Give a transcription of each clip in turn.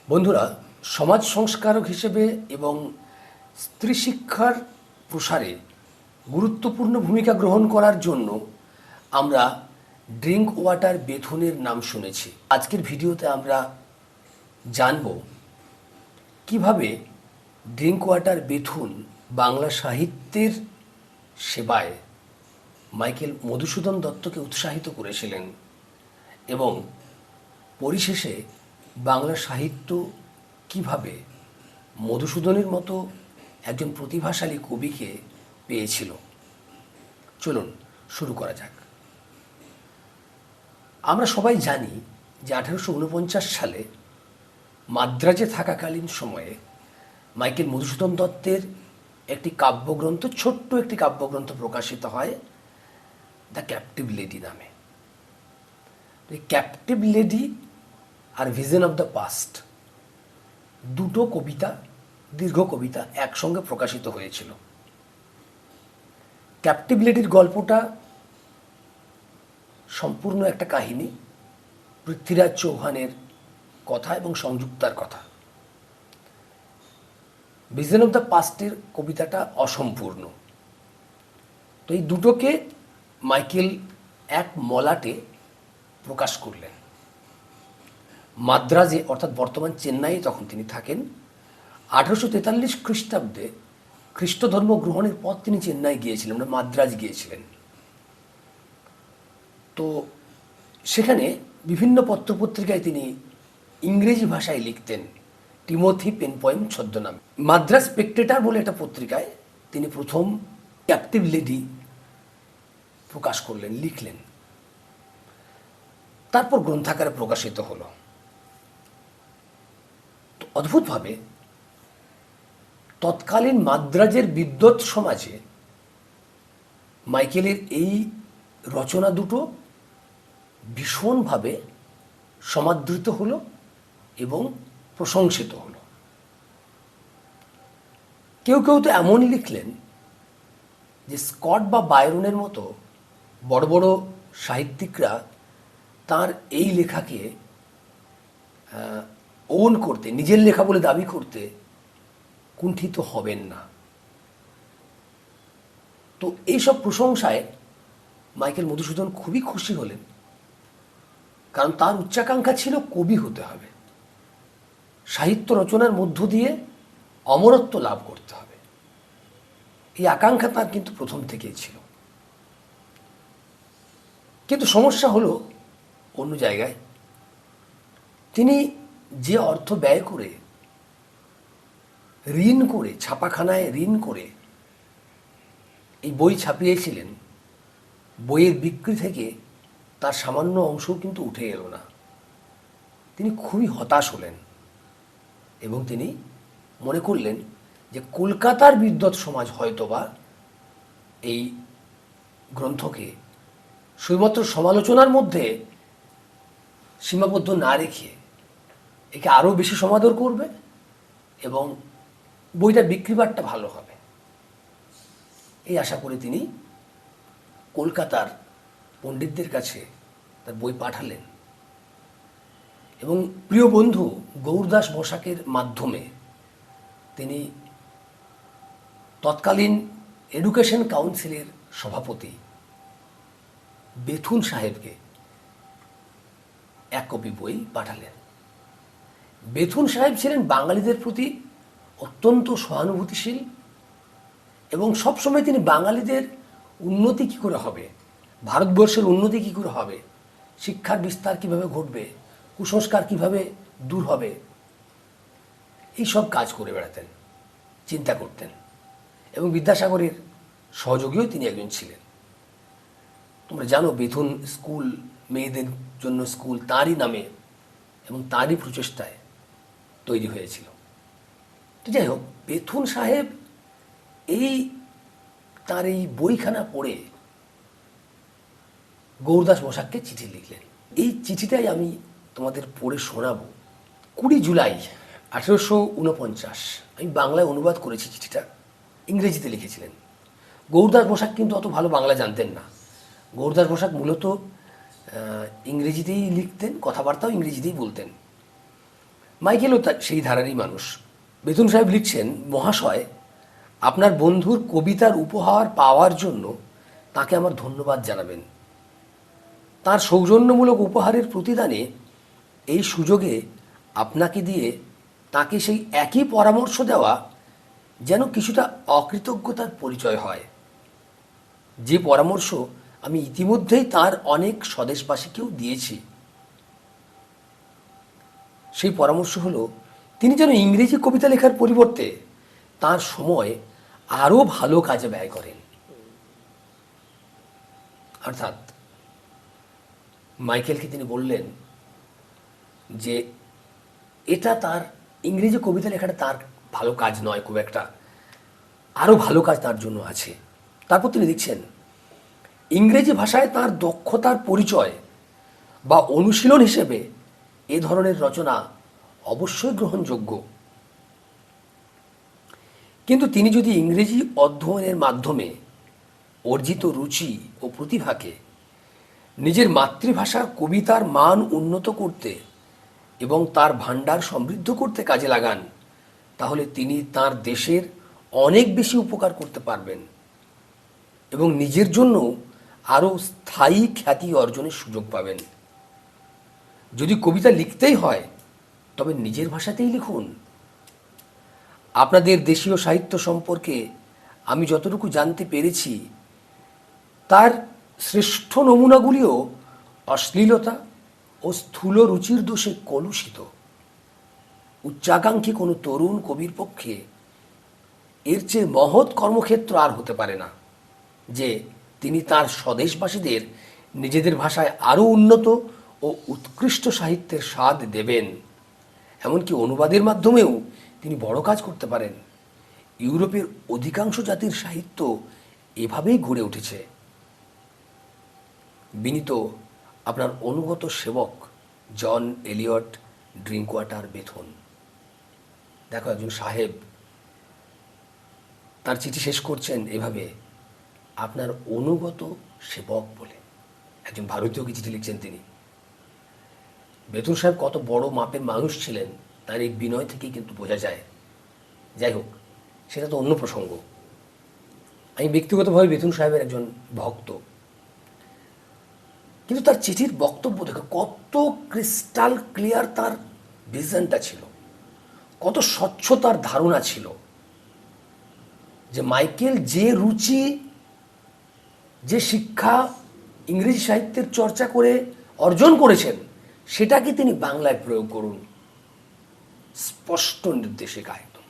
বন্ধুরা, সমাজ সংস্কারক হিসেবে এবং স্ত্রী শিক্ষার প্রসারে গুরুত্বপূর্ণ ভূমিকা গ্রহণ করার জন্য আমরা ড্রিঙ্ক ওয়াটার বেথুনের নাম শুনেছি। আজকের ভিডিওতে আমরা জানব কিভাবে ড্রিঙ্ক ওয়াটার বেথুন বাংলা সাহিত্যের সেবায় মাইকেল মধুসূদন দত্তকে উৎসাহিত করেছিলেন এবং পরিশেষে বাংলা সাহিত্য কিভাবে মধুসূদনের মতো একজন প্রতিভাশালী কবিকে পেয়েছিল। চলুন শুরু করা যাক। আমরা সবাই জানি যে 1849 সালে মাদ্রাজে থাকাকালীন সময়ে মাইকেল মধুসূদন দত্তের একটি কাব্যগ্রন্থ, ছোট্ট একটি কাব্যগ্রন্থ প্রকাশিত হয় দ্য ক্যাপটিভ লেডি নামে। এই ক্যাপটিভ লেডি আর ভিশন অফ দ্য পাস্ট দুটো কবিতা, দীর্ঘ কবিতা একসঙ্গে প্রকাশিত হয়েছিল। ক্যাপটিভ লেডির গল্পটা সম্পূর্ণ একটা কাহিনী, পৃথ্বীরাজ চৌহানের কথা এবং সংযুক্তার কথা। ভিশন অফ দ্য পাস্টের কবিতাটা অসম্পূর্ণ। তো এই দুটোকে মাইকেল এক মলাটে প্রকাশ করলেন। মাদ্রাজে, অর্থাৎ বর্তমান চেন্নাইয়ে তখন তিনি থাকেন। 1843 খ্রিস্টাব্দে খ্রিস্ট ধর্ম গ্রহণের পর তিনি চেন্নাই গিয়েছিলেন, মাদ্রাজ গিয়েছিলেন। তো সেখানে বিভিন্ন পত্রপত্রিকায় তিনি ইংরেজি ভাষায় লিখতেন, টিমোথি পেনপয়েম ছদ্মনামে। মাদ্রাজ স্পেকটেটর বলে একটা পত্রিকায় তিনি প্রথম ক্যাপটিভ লেডি প্রকাশ করলেন, লিখলেন। তারপর গ্রন্থাকারে প্রকাশিত হলো। তো অদ্ভুতভাবে তৎকালীন মাদ্রাজের বিদ্বৎ সমাজে মাইকেলের এই রচনা দুটো ভীষণভাবে সমাদৃত হলো এবং প্রশংসিত হলো। কেউ কেউ তো এমন লিখলেন যে স্কট বা বায়রনের মতো বড় বড় সাহিত্যিকরা তার এই লেখাকে ওন করতে, নিজের লেখা বলে দাবি করতে কুণ্ঠিত হবেন না। তো এইসব প্রশংসায় মাইকেল মধুসূদন খুবই খুশি হলেন, কারণ তার উচ্চাকাঙ্ক্ষা ছিল কবি হতে হবে, সাহিত্য রচনার মধ্য দিয়ে অমরত্ব লাভ করতে হবে। এই আকাঙ্ক্ষা তার কিন্তু প্রথম থেকেই ছিল। কিন্তু সমস্যা হলো অন্য জায়গায়। তিনি যে অর্থ ব্যয় করে, ঋণ করে, ছাপাখানায় ঋণ করে এই বই ছাপিয়েছিলেন, বইয়ের বিক্রি থেকে তার সামান্য অংশও কিন্তু উঠে এলো না। তিনি খুবই হতাশ হলেন এবং তিনি মনে করলেন যে কলকাতার বিদ্বৎ সমাজ হয়তোবা এই গ্রন্থকে শুধুমাত্র সমালোচনার মধ্যে সীমাবদ্ধ না রেখে একে আরও বেশি সমাদর করবে এবং বইটার বিক্রিবাট্টা ভালো হবে। এই আশা করে তিনি কলকাতার পণ্ডিতদের কাছে তার বই পাঠালেন এবং প্রিয় বন্ধু গৌরদাস বসাকের মাধ্যমে তিনি তৎকালীন এডুকেশন কাউন্সিলের সভাপতি বেথুন সাহেবকে এক কপি বই পাঠালেন। বেথুন সাহেব ছিলেন বাঙালিদের প্রতি অত্যন্ত সহানুভূতিশীল এবং সবসময় তিনি বাঙালিদের উন্নতি কী করে হবে, ভারতবর্ষের উন্নতি কী করে হবে, শিক্ষার বিস্তার কীভাবে ঘটবে, কুসংস্কার কীভাবে দূর হবে, এই সব কাজ করে বেড়াতেন, চিন্তা করতেন। এবং বিদ্যাসাগরের সহযোগীও তিনি একজন ছিলেন। তোমরা জানো বেথুন স্কুল, মেয়েদের জন্য স্কুল তাঁরই নামে এবং তাঁরই প্রচেষ্টায় তৈরি হয়েছিল। তো যাই হোক, বেথুন সাহেব তার এই বইখানা পড়ে গৌরদাস বসাককে চিঠি লিখলেন। এই চিঠিটাই আমি তোমাদের পড়ে শোনাবো। 20 জুলাই 1849, আমি বাংলায় অনুবাদ করেছি চিঠিটা, ইংরেজিতে লিখেছিলেন। গৌরদাস বসাক কিন্তু অত ভালো বাংলা জানতেন না। গৌরদাস বসাক মূলত ইংরেজিতেই লিখতেন, কথাবার্তাও ইংরেজিতেই বলতেন। মাইকেলও সেই ধারারই মানুষ। বেথুন সাহেব লিখছেন, মহাশয়, আপনার বন্ধুর কবিতার উপহার পাওয়ার জন্য তাকে আমার ধন্যবাদ জানাবেন। তার সৌজন্যমূলক উপহারের প্রতিদানে এই সুযোগে আপনাকে দিয়ে তাকে সেই একই পরামর্শ দেওয়া যেন কিছুটা অকৃতজ্ঞতার পরিচয় হয়, যে পরামর্শ আমি ইতিমধ্যেই তার অনেক স্বদেশবাসীকেও দিয়েছি। সেই পরামর্শ হলো, তিনি যেন ইংরেজি কবিতা লেখার পরিবর্তে তার সময় আরও ভালো কাজে ব্যয় করেন। অর্থাৎ মাইকেলকে তিনি বললেন যে এটা তার ইংরেজি কবিতা লেখাটা তার ভালো কাজ নয়, খুব একটা আরও ভালো কাজ তার জন্য আছে। তারপর তিনি লিখছেন, ইংরেজি ভাষায় তার দক্ষতার পরিচয় বা অনুশীলন হিসেবে এ ধরনের রচনা অবশ্যই গ্রহণযোগ্য, কিন্তু তিনি যদি ইংরেজি অধ্যয়নের মাধ্যমে অর্জিত রুচি ও প্রতিভাকে নিজের মাতৃভাষার কবিতার মান উন্নত করতে এবং তার ভাণ্ডার সমৃদ্ধ করতে কাজে লাগান, তাহলে তিনি তার দেশের অনেক বেশি উপকার করতে পারবেন এবং নিজের জন্য আরও স্থায়ী খ্যাতি অর্জনের সুযোগ পাবেন। যদি কবিতা লিখতেই হয় তবে নিজের ভাষাতেই লিখুন। আপনাদের দেশীয় সাহিত্য সম্পর্কে আমি যতটুকু জানতে পেরেছি তার শ্রেষ্ঠ নমুনাগুলিও অশ্লীলতা ও স্থূল রুচির দোষে কলুষিত। উচ্চাকাঙ্ক্ষী কোনো তরুণ কবির পক্ষে এর চেয়ে মহৎ কর্মক্ষেত্র আর হতে পারে না যে তিনি তার স্বদেশবাসীদের নিজেদের ভাষায় আরও উন্নত ও উৎকৃষ্ট সাহিত্যের স্বাদ দেবেন। এমনকি অনুবাদের মাধ্যমেও তিনি বড় কাজ করতে পারেন। ইউরোপের অধিকাংশ জাতির সাহিত্য এভাবেই গড়ে উঠেছে। বিনীত আপনার অনুগত সেবক জন এলিয়ট ড্রিঙ্কওয়াটার বেথুন। দেখো, একজন সাহেব তার চিঠি শেষ করছেন এভাবে, আপনার অনুগত সেবক বলে। একজন ভারতীয়কে চিঠি লিখছেন তিনি। বেথুন সাহেব কত বড় মাপের মানুষ ছিলেন তার এই বিনয় থেকেই কিন্তু বোঝা যায়। যাই হোক, সেটা তো অন্য প্রসঙ্গ। আমি ব্যক্তিগতভাবে বেথুন সাহেবের একজন ভক্ত, কিন্তু তার চিঠির বক্তব্য দেখো কত ক্রিস্টাল ক্লিয়ার তার ভিশনটা ছিল, কত স্বচ্ছ তার ধারণা ছিল যে মাইকেল যে রুচি, যে শিক্ষা ইংরেজি সাহিত্যের চর্চা করে অর্জন করেছেন সেটাকে তিনি বাংলায় প্রয়োগ করুন। স্পষ্ট নির্দেশিকা একদম।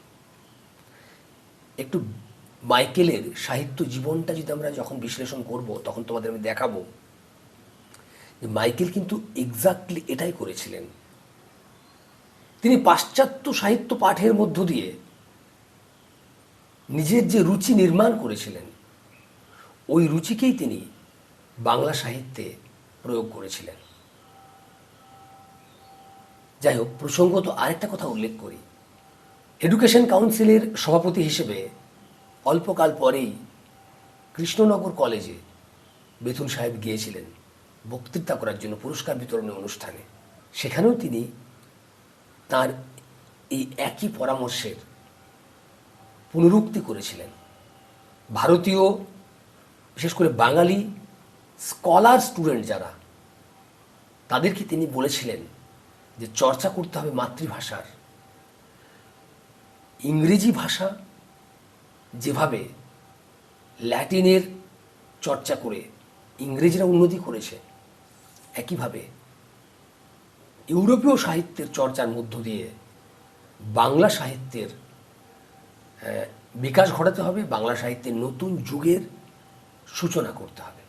একটু মাইকেলের সাহিত্য জীবনটা যদি আমরা যখন বিশ্লেষণ করব তখন তোমাদের আমি দেখাবো যে মাইকেল কিন্তু এক্স্যাক্টলি এটাই করেছিলেন। তিনি পাশ্চাত্য সাহিত্য পাঠের মধ্য দিয়ে নিজের যে রুচি নির্মাণ করেছিলেন ওই রুচিকেই তিনি বাংলা সাহিত্যে প্রয়োগ করেছিলেন। যাই হোক, প্রসঙ্গত আরেকটা কথা উল্লেখ করি। এডুকেশন কাউন্সিলের সভাপতি হিসেবে অল্পকাল পরেই কৃষ্ণনগর কলেজে বেথুন সাহেব গিয়েছিলেন বক্তৃতা করার জন্য পুরস্কার বিতরণী অনুষ্ঠানে। সেখানেও তিনি তার এই একই পরামর্শের পুনরুক্তি করেছিলেন। ভারতীয়, বিশেষ করে বাঙালি স্কলার স্টুডেন্ট যারা, তাদেরকে তিনি বলেছিলেন যে চর্চা করতে হবে মাতৃভাষার। ইংরেজি ভাষা যেভাবে ল্যাটিনের চর্চা করে ইংরেজরা উন্নতি করেছে, একইভাবে ইউরোপীয় সাহিত্যের চর্চার মধ্য দিয়ে বাংলা সাহিত্যের বিকাশ ঘটাতে হবে, বাংলা সাহিত্যের নতুন যুগের সূচনা করতে হবে।